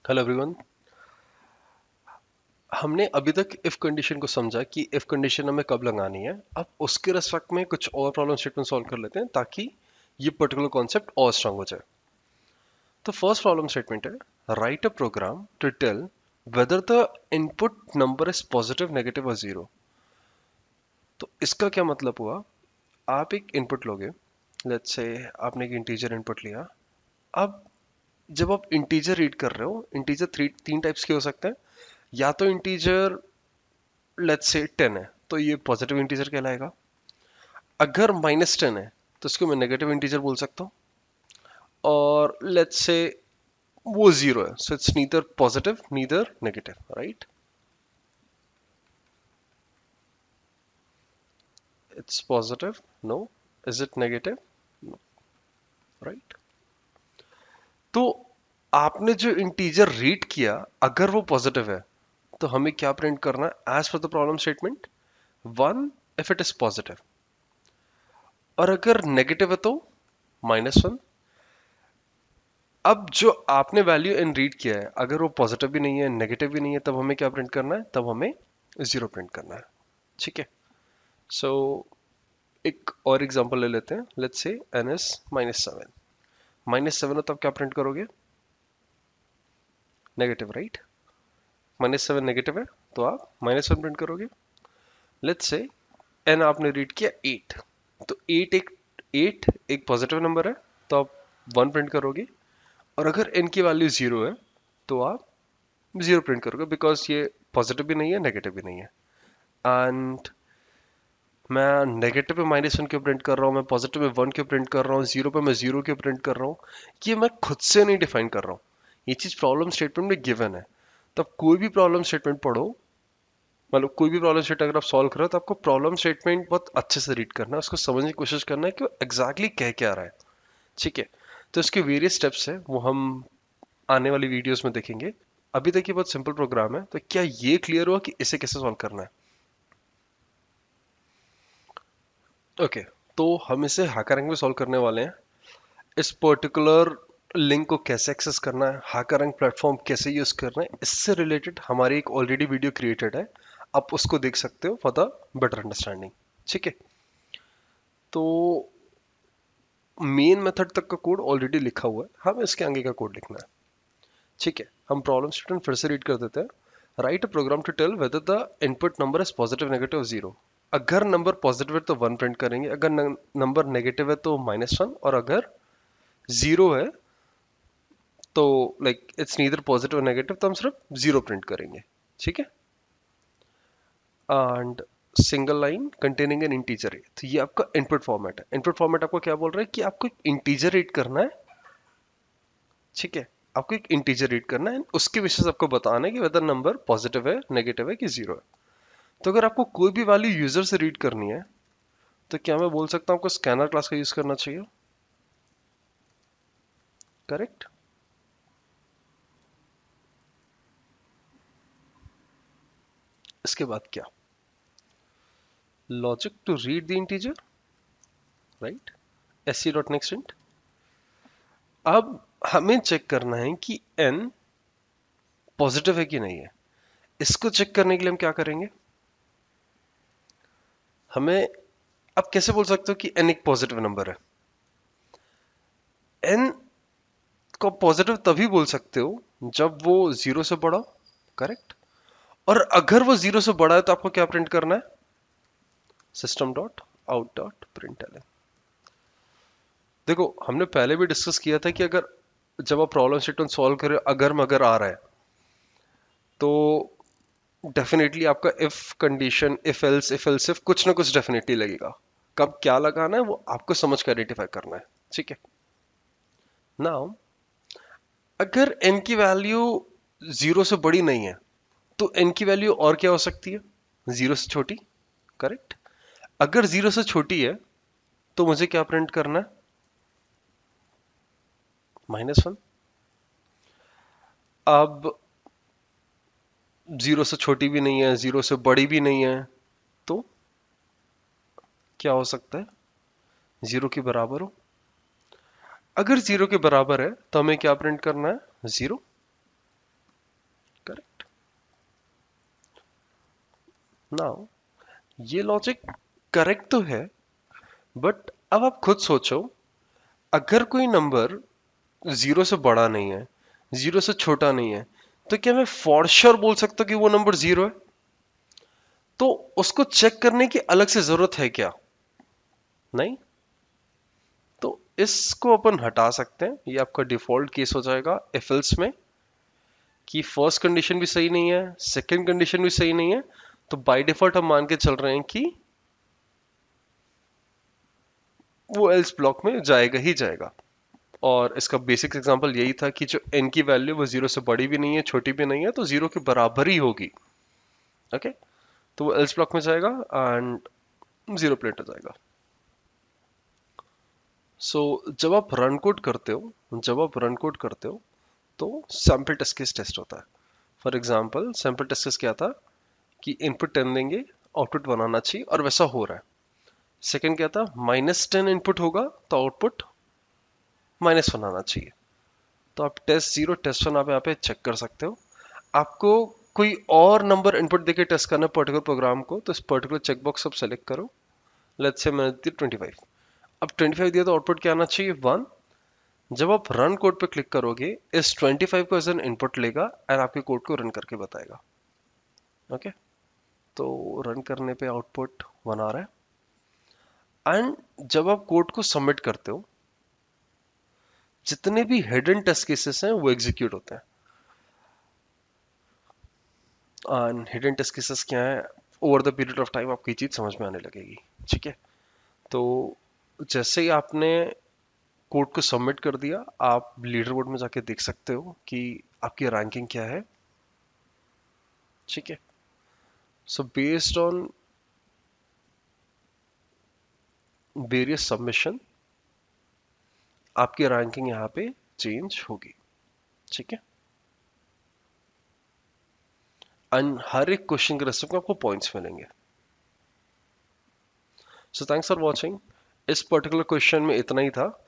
Hello everyone. हमने अभी तक इफ कंडीशन को समझा कि इफ कंडीशन हमें कब लगानी है। अब उसके रेस्पेक्ट में कुछ और प्रॉब्लम स्टेटमेंट सॉल्व कर लेते हैं ताकि ये पर्टिकुलर कॉन्सेप्ट और स्ट्रांग हो जाए। तो फर्स्ट प्रॉब्लम स्टेटमेंट है write a program to tell whether the input number is positive negative और जीरो। तो इसका क्या मतलब हुआ, आप एक इनपुट लोगे, लेट्स से आपने एक इंटीजर इनपुट लिया। अब जब आप इंटीजर रीड कर रहे हो, इंटीजर तीन टाइप्स के हो सकते हैं। या तो इंटीजर लेट्स से 10 है तो ये पॉजिटिव इंटीजर कहलाएगा। अगर -10 है तो इसको मैं नेगेटिव इंटीजर बोल सकता हूँ। और लेट्स से वो जीरो है, so it's neither positive neither negative, right? It's positive, no. Is it negative? No, right? तो आपने जो इंटीजर रीड किया, अगर वो पॉजिटिव है तो हमें क्या प्रिंट करना है as per the problem statement? 1 if it is positive. और अगर नेगेटिव है तो -1। अब जो आपने वैल्यू इन रीड किया है, अगर वो पॉजिटिव भी नहीं है नेगेटिव भी नहीं है, तब हमें क्या प्रिंट करना है? तब हमें जीरो प्रिंट करना है। ठीक है। सो एक और एग्जांपल ले लेते हैं। Let's say n is -7। -7 है, तब क्या प्रिंट करोगे? Negative, right? -7 नेगेटिव है तो आप -1 प्रिंट करोगे। लेट्स से n आपने रीड किया 8, तो 8 एक पॉजिटिव नंबर है तो आप 1 प्रिंट करोगे। और अगर n की वैल्यू 0 है तो आप 0 प्रिंट करोगे, बिकॉज ये पॉजिटिव भी नहीं है नेगेटिव भी नहीं है। एंड मैं नेगेटिव पे -1 क्यों प्रिंट कर रहा हूँ, मैं पॉजिटिव में 1 क्यों प्रिंट कर रहा हूँ, जीरो पे मैं 0 क्यों प्रिंट कर रहा हूँ? ये मैं खुद से नहीं डिफाइन कर रहा हूँ, ये चीज प्रॉब्लम स्टेटमेंट में गिवन है। तब कोई भी प्रॉब्लम स्टेटमेंट पढ़ो, मतलब कोई भी प्रॉब्लम स्टेटमेंट अगर आप सॉल्व कर रहे हो तो आपको प्रॉब्लम स्टेटमेंट बहुत अच्छे से रीड करना है, उसको समझने की कोशिश करना है कि वो एग्जैक्टली कह क्या रहा है। ठीक है। तो इसके वेरियस स्टेप्स है, वो हम आने वाली वीडियोस में देखेंगे। अभी तक ये बहुत सिंपल प्रोग्राम है, तो क्या ये क्लियर हुआ कि इसे कैसे सॉल्व करना है? ओके। तो हम इसे हाकर रैंक में सॉल्व करने वाले हैं। इस पर्टिकुलर लिंक को कैसे एक्सेस करना है, हाकर रैंक प्लेटफॉर्म कैसे यूज करना है, इससे रिलेटेड हमारी एक ऑलरेडी वीडियो क्रिएटेड है, आप उसको देख सकते हो फॉर द बेटर अंडरस्टैंडिंग। ठीक है। तो मेन मेथड तक का कोड ऑलरेडी लिखा हुआ है, हमें इसके आगे का कोड लिखना है। ठीक है। हम प्रॉब्लम स्टेटमेंट फिर से रीड कर देते हैं। Write a program to tell whether the input number is positive negative zero. अगर नंबर पॉजिटिव है तो 1 प्रिंट करेंगे, अगर नंबर नेगेटिव है तो -1, और अगर जीरो है तो like it's neither positive negative, तो हम सिर्फ जीरो प्रिंट करेंगे। ठीक है। And single line containing N integer. तो ये आपका इनपुट फॉर्मेट है। इनपुट फॉर्मेट आपको क्या बोल रहा है कि आपको एक इंटीजर रीड करना है। ठीक है। आपको एक इंटीजर रीड करना है, उसके विशेष आपको बताना है कि वेदर नंबर पॉजिटिव है नेगेटिव है कि जीरो है। तो अगर आपको कोई भी वैल्यू यूजर से रीड करनी है तो क्या मैं बोल सकता हूँ आपको स्कैनर क्लास का यूज करना चाहिए? करेक्ट। इसके बाद क्या? Logic to read the integer, right? sc dot next int. अब हमें चेक करना है कि n पॉजिटिव है कि नहीं है। इसको चेक करने के लिए हम क्या करेंगे? हमें अब कैसे बोल सकते हो कि n एक पॉजिटिव नंबर है? n को पॉजिटिव तभी बोल सकते हो जब वो जीरो से बड़ा हो, करेक्ट? और अगर वो जीरो से बड़ा है तो आपको क्या प्रिंट करना है? System dot out dot print. देखो, हमने पहले भी डिस्कस किया था कि अगर जब आप प्रॉब्लम स्टेटमेंट सॉल्व कर रहे हो, अगर मगर आ रहा है तो डेफिनेटली आपका इफ एल्स इफ कुछ ना कुछ डेफिनेटली लगेगा। कब क्या लगाना है वो आपको समझ कर आइडेंटिफाई करना है। ठीक है। नाउ अगर n की वैल्यू जीरो से बड़ी नहीं है तो n की वैल्यू और क्या हो सकती है? जीरो से छोटी, करेक्ट? अगर जीरो से छोटी है तो मुझे क्या प्रिंट करना है? -1। अब जीरो से छोटी भी नहीं है, जीरो से बड़ी भी नहीं है, तो क्या हो सकता है? जीरो के बराबर हो। अगर जीरो के बराबर है तो हमें क्या प्रिंट करना है? जीरो। नाउ ये लॉजिक करेक्ट तो है, बट अब आप खुद सोचो, अगर कोई नंबर जीरो से बड़ा नहीं है, जीरो से छोटा नहीं है, तो क्या मैं फॉर श्योर बोल सकता हूं कि वो नंबर जीरो है? तो उसको चेक करने की अलग से जरूरत है क्या? नहीं। तो इसको अपन हटा सकते हैं, ये आपका डिफॉल्ट केस हो जाएगा इफ एल्स में, कि फर्स्ट कंडीशन भी सही नहीं है, सेकंड कंडीशन भी सही नहीं है, तो बाय डिफॉल्ट हम मान के चल रहे हैं कि वो एल्स ब्लॉक में जाएगा ही जाएगा। और इसका बेसिक एग्जांपल यही था कि जो n की वैल्यू वो जीरो से बड़ी भी नहीं है, छोटी भी नहीं है, तो जीरो के बराबर ही होगी। ओके, तो वो एल्स ब्लॉक में जाएगा एंड जीरो प्लेट हो जाएगा। सो जब आप रन कोड करते हो, तो सैंपल टेस्ट केस टेस्ट होता है। For example sample test case क्या था कि इनपुट 10 देंगे, आउटपुट 1 आना चाहिए, और वैसा हो रहा है। सेकंड क्या था, -10 इनपुट होगा तो आउटपुट -1 आना चाहिए। तो आप टेस्ट जीरो टेस्ट वन आप यहाँ पे चेक कर सकते हो। आपको कोई और नंबर इनपुट देके टेस्ट करना है पर्टिकुलर प्रोग्राम को, तो इस पर्टिकुलर चेकबॉक्स आप सेलेक्ट करो। लेट्स से मैंने दी 25। अब 25 दिया तो आउटपुट क्या आना चाहिए, 1। जब आप रन कोड पे क्लिक करोगे, इस 25 को एज एन इनपुट लेगा एंड आपके कोड को रन करके बताएगा। ओके, तो रन करने पे आउटपुट 1 आ रहा है। एंड जब आप कोड को सबमिट करते हो, जितने भी हिडन टेस्ट केसेस हैं वो एग्जीक्यूट होते हैं। एंड हिडन टेस्ट केसेस क्या है, over the period of time आपको ये चीज समझ में आने लगेगी। ठीक है, तो जैसे ही आपने कोड को सबमिट कर दिया, आप लीडर बोर्ड में जाके देख सकते हो कि आपकी रैंकिंग क्या है। ठीक है, so based on various submission आपकी रैंकिंग यहाँ पे चेंज होगी। ठीक है, एंड हर एक क्वेश्चन के रेसिपी में आपको पॉइंट्स मिलेंगे। So thanks for watching. इस पर्टिकुलर क्वेश्चन में इतना ही था।